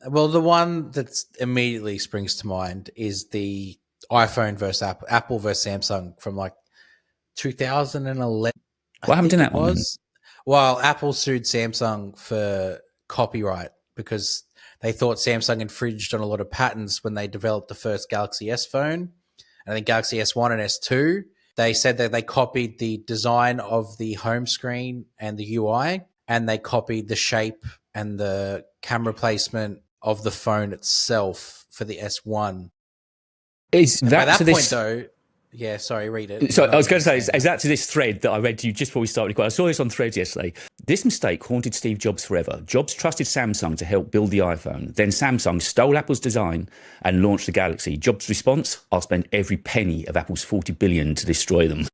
Well, the one that immediately springs to mind is the iPhone versus Apple versus Samsung from like 2011, I What happened in think it that one then? was. While Apple sued Samsung for copyright because they thought Samsung infringed on a lot of patents when they developed the first Galaxy S phone. And I think Galaxy S1 and S2, they said that they copied the design of the home screen and the UI, and they copied the shape and the camera placement of the phone itself for the S1. Is And by that to that point, this? though, yeah, sorry, read it. So I I don't was going to say, understand is that. that to this thread that I read to you just before we started recording? I saw this on Threads yesterday. This mistake haunted Steve Jobs forever. Jobs trusted Samsung to help build the iPhone. Then Samsung stole Apple's design and launched the Galaxy. Jobs' response: "I'll spend every penny of Apple's 40 billion to destroy them."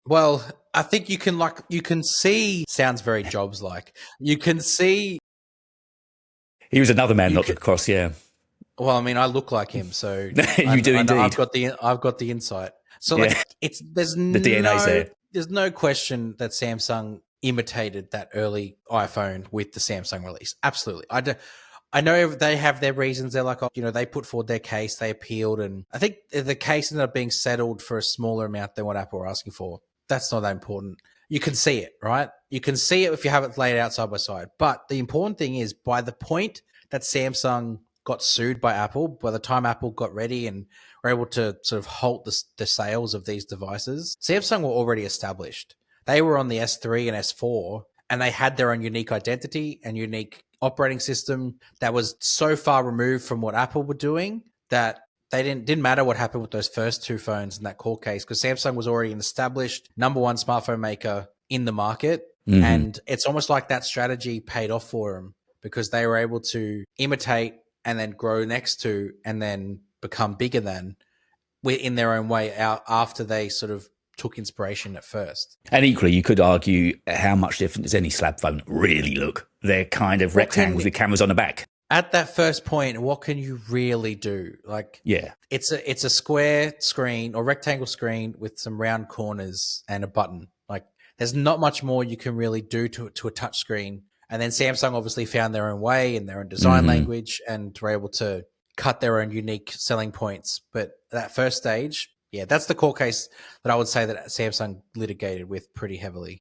Well, I think you can see sounds very Jobs like. You can see He was another man you not to can cross. Yeah, well, I mean, I look like him, so you do I know indeed. I've got the insight. So like Yeah, it's the DNA's there. there's no question that Samsung imitated that early iPhone with the Samsung release. Absolutely. I know they have their reasons. They're like, oh, they put forward their case, they appealed, and I think the case ended up being settled for a smaller amount than what Apple were asking for. That's not that important. You can see it, right? You can see it if you have it laid out side by side. But the important thing is, by the point that Samsung got sued by Apple, by the time Apple got ready and were able to sort of halt the sales of these devices, Samsung were already established. They were on the S3 and S4, and they had their own unique identity and unique operating system that was so far removed from what Apple were doing that they didn't matter what happened with those first two phones in that court case because Samsung was already an established number one smartphone maker in the market. Hmm. And it's almost like that strategy paid off for them because they were able to imitate and then grow next to and then become bigger than in their own way out after they sort of took inspiration at first. And equally, you could argue how much different does any slab phone really look? They're kind of What can rectangles with cameras on the back. At that first point, what can you really do? Like Yeah. it's a square screen or rectangle screen with some round corners and a button. Like there's not much more you can really do to a touch screen. And then Samsung obviously found their own way and their own design Hmm. language and were able to cut their own unique selling points. But that first stage, yeah, that's the core case that I would say that Samsung litigated with pretty heavily.